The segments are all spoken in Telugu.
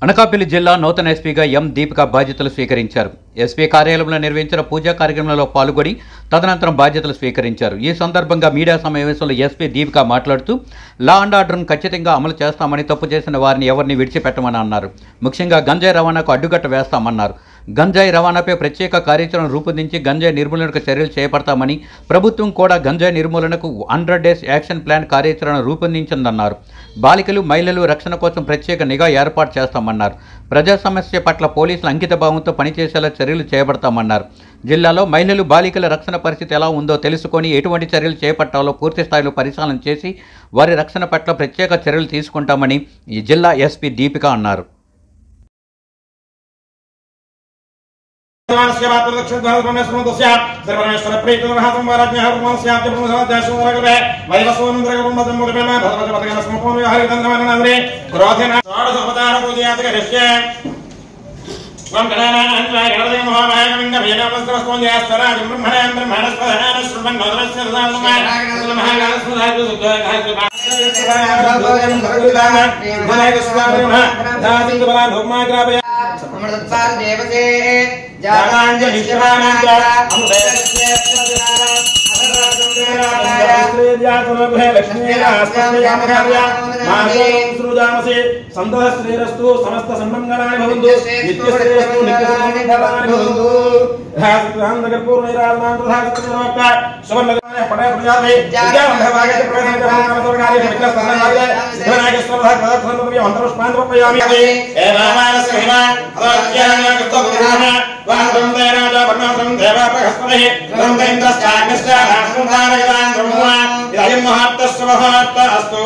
అనకాపల్లి జిల్లా నూతన ఎస్పీగా ఎం దీపిక బాధ్యతలు స్వీకరించారు. ఎస్పీ కార్యాలయంలో నిర్వహించిన పూజా కార్యక్రమంలో పాల్గొని తదనంతరం బాధ్యతలు స్వీకరించారు. ఈ సందర్భంగా మీడియా సమావేశంలో ఎస్పీ దీపిక మాట్లాడుతూ లా అండ్ ఆర్డర్ను ఖచ్చితంగా అమలు చేస్తామని, తప్పు చేసిన వారిని ఎవరిని విడిచిపెట్టమని అన్నారు. ముఖ్యంగా గంజాయి రవాణాకు అడ్డుకట్ట వేస్తామన్నారు. గంజాయి రవాణాపై ప్రత్యేక కార్యాచరణ రూపొందించి గంజాయి నిర్మూలనకు చర్యలు చేపడతామని, ప్రభుత్వం కూడా గంజాయి నిర్మూలనకు 100 డేస్ యాక్షన్ ప్లాన్ కార్యాచరణ రూపొందించిందన్నారు. బాలికలు, మహిళలు రక్షణ కోసం ప్రత్యేక నిఘా ఏర్పాటు చేస్తామన్నారు. ప్రజా సమస్య పట్ల పోలీసులు అంకిత భావంతో పనిచేసేలా చర్యలు చేపడతామన్నారు. జిల్లాలో మహిళలు, బాలికల రక్షణ పరిస్థితి ఎలా ఉందో తెలుసుకొని ఎటువంటి చర్యలు చేపట్టాలో పూర్తి స్థాయిలో పరిశీలన చేసి వారి రక్షణ పట్ల ప్రత్యేక చర్యలు తీసుకుంటామని ఈ జిల్లా ఎస్పీ దీపిక అన్నారు. సంతోషశ్రేరస్తు సమస్త సంబంధనాని భవంతు నిత్యశ్రేరస్తు నిత్యసంబంధనాని భవంతు కర్పూర నిరాజనాన్ ప్రధానక సువర్ణగణాయ పడే ప్రజాతే విద్యావంతవాగే ప్రవేశనకర్మకర్మకార్య విక్లస్తనాయ వినాయకస్వరః ప్రదక్షిణం అంతరస్పాన్ ప్రపయామి ఏవామానస్మిమ అవాజ్ఞానకృతః వాహం దేరాజ వర్ణం దేవా ప్రహస్పతిః రందేంద్రస్కాగ్నిశ్చ రాష్ట్రంధారయతాన్ బ్రహ్మ ఇదయం మహాత్తస్య మహాత్త అస్తు.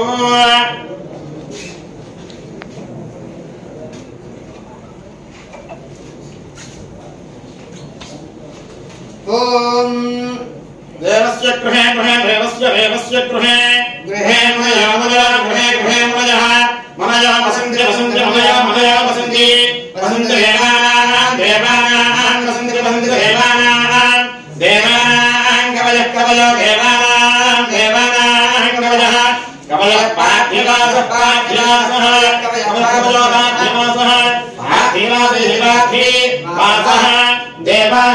ఓం దేవస్య గృహే గృహే దేవస్య గృహే గృహే మయా మయా గృహే గృహే మయా మయా వసంతి వసంతి మయా వసంతి వసంతి దేవానాం దేవానాం వసంతి వసంతి దేవానాం దేవానాం కవయ కవయ దేవానాం దేవానాం కవయ కవయ పాఠ్యవాస పాఠ్యవాసః కవయ కవయ పాఠ్యవాసః పాఠ్యవాస హివాఖి వాసః దేవాయ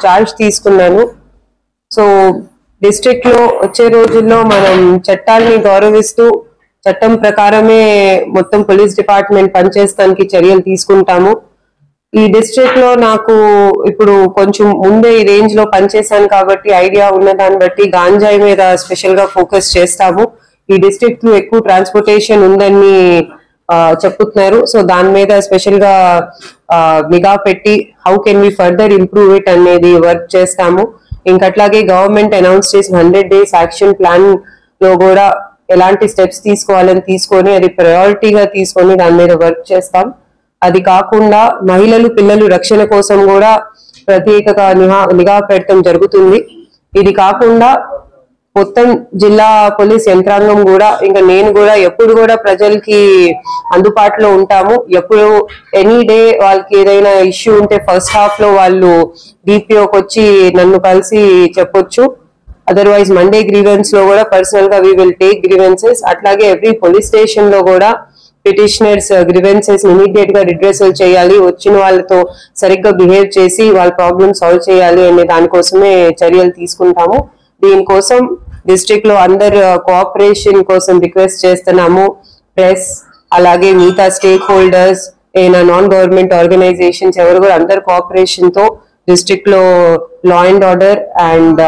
చార్జ్ తీసుకున్నాను. సో డిస్ట్రిక్ట్ లో వచ్చే రోజుల్లో మనం చట్టాన్ని గౌరవిస్తూ చట్టం ప్రకారమే మొత్తం పోలీస్ డిపార్ట్మెంట్ పనిచేస్తానికి చర్యలు తీసుకుంటాము. ఈ డిస్ట్రిక్ట్ లో నాకు ఇప్పుడు కొంచెం ముందే ఈ రేంజ్ లో పనిచేశాను కాబట్టి ఐడియా ఉన్న దాన్ని బట్టి గాంజాయి మీద స్పెషల్ గా ఫోకస్ చేస్తాము. ఈ డిస్ట్రిక్ట్ లో ఎక్కువ ట్రాన్స్పోర్టేషన్ ఉందని చెప్తున్నారు. సో దాని మీద స్పెషల్ గా నిఘా పెట్టి how can we further improve it అనేది వర్క్ చేస్తాము. ఇంకట్లాగే గవర్నమెంట్ అనౌన్స్ చేసిన 100 డేస్ యాక్షన్ ప్లాన్ లో కూడా ఎలాంటి స్టెప్స్ తీసుకోవాలని తీసుకొని అది ప్రయారిటీగా తీసుకొని దాని మీద వర్క్ చేస్తాం. అది కాకుండా మహిళలు, పిల్లలు రక్షణ కోసం కూడా ప్రత్యేకంగా నిఘా పెట్టడం జరుగుతుంది. ఇది కాకుండా మొత్తం జిల్లా పోలీస్ యంత్రాంగం కూడా ఇంకా నేను కూడా ఎప్పుడు కూడా ప్రజలకి అందుబాటులో ఉంటాము. ఎప్పుడు ఎనీ డే వాళ్ళకి ఏదైనా ఇష్యూ ఉంటే ఫస్ట్ హాఫ్ లో వాళ్ళు డిపిఓకి వచ్చి నన్ను కలిసి చెప్పొచ్చు. అదర్వైజ్ మండే గ్రీవెన్స్ లో కూడా పర్సనల్ గా వీ విల్ టేక్ గ్రీవెన్సెస్. అట్లాగే ఎవ్రీ పోలీస్ స్టేషన్ లో కూడా పిటిషనర్స్ గ్రీవెన్సెస్ ఇమీడియట్ గా రిడ్రెసల్ చేయాలి, వచ్చిన వాళ్ళతో సరిగ్గా బిహేవ్ చేసి వాళ్ళ ప్రాబ్లమ్ సాల్వ్ చేయాలి అనే దానికోసమే చర్యలు తీసుకుంటాము. దీనికోసం డిస్ట్రిక్ట్ లో అందరు కోఆపరేషన్ కోసం రిక్వెస్ట్ చేస్తున్నాము. ప్రెస్ అలాగే మిగతా stakeholders, non government organisations ఎవరు కూడా అందరు కోఆపరేషన్ తో డిస్ట్రిక్ట్ లో law and order and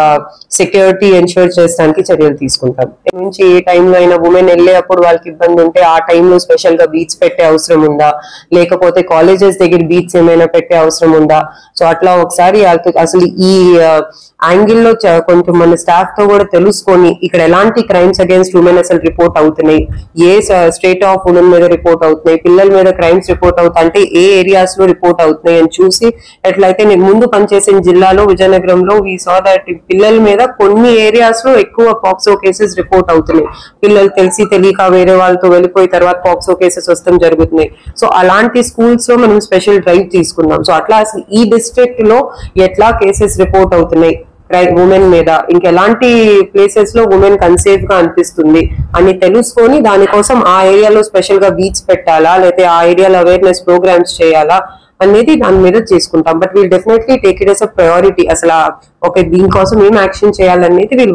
security ensure చేయడానికి చర్యలు తీసుకుంటాం. నుంచి ఏ టైంలో అయినా ఉమెన్ వెళ్ళేటప్పుడు వాళ్ళకి ఇబ్బంది ఉంటే ఆ టైంలో స్పెషల్ గా బీట్స్ పెట్టే అవసరం ఉందా, లేకపోతే కాలేజెస్ దగ్గర బీట్స్ ఏమైనా పెట్టే అవసరం ఉందా. సో అట్లా ఒకసారి అసలు ఈ యాంగిల్ లో కొంచెం మన స్టాఫ్ తో కూడా తెలుసుకొని ఇక్కడ ఎలాంటి క్రైమ్స్ అగేన్స్ట్ ఉమెన్ అసలు రిపోర్ట్ అవుతున్నాయి, ఏ స్టేట్ ఆఫ్ ఉమెన్ మీద రిపోర్ట్ అవుతున్నాయి, పిల్లల మీద క్రైమ్స్ రిపోర్ట్ అవుతాయి అంటే ఏ ఏరియాస్ లో రిపోర్ట్ అవుతున్నాయి అని చూసి ఎట్లయితే నేను ముందు పనిచేసిన జిల్లాలో విజయనగరంలో వీ సా దట్ పిల్లల మీద కొన్ని ఏరియాస్ లో ఎక్కువ పాక్సో కేసెస్ రిపోర్ట్ అవుతున్నాయి. పిల్లలు తెలియక వేరే వాళ్ళతో వెళ్ళిపోయి తర్వాత పాక్సో కేసెస్ వస్తాం జరుగుతున్నాయి. సో అలాంటి స్కూల్స్ లో మనం స్పెషల్ డ్రైవ్ తీసుకున్నాం. సో అట్లా అసలు ఈ డిస్ట్రిక్ట్ లో ఎట్లా కేసెస్ రిపోర్ట్ అవుతున్నాయి ఉమెన్ మీద, ఇంకెలాంటి ప్లేసెస్ లో ఉమెన్ అన్సేఫ్ గా అనిపిస్తుంది అని తెలుసుకొని దానికోసం ఆ ఏరియాలో స్పెషల్ గా బీచ్ పెట్టాలా లేకపోతే ఆ ఏరియాలో అవేర్నెస్ ప్రోగ్రామ్స్ చేయాలా అనేది దాని మీద చేసుకుంటాం. But we'll definitely take it yes a priority. అసలు దీనికోసం ఏం యాక్షన్ చేయాలనేది వీళ్ళు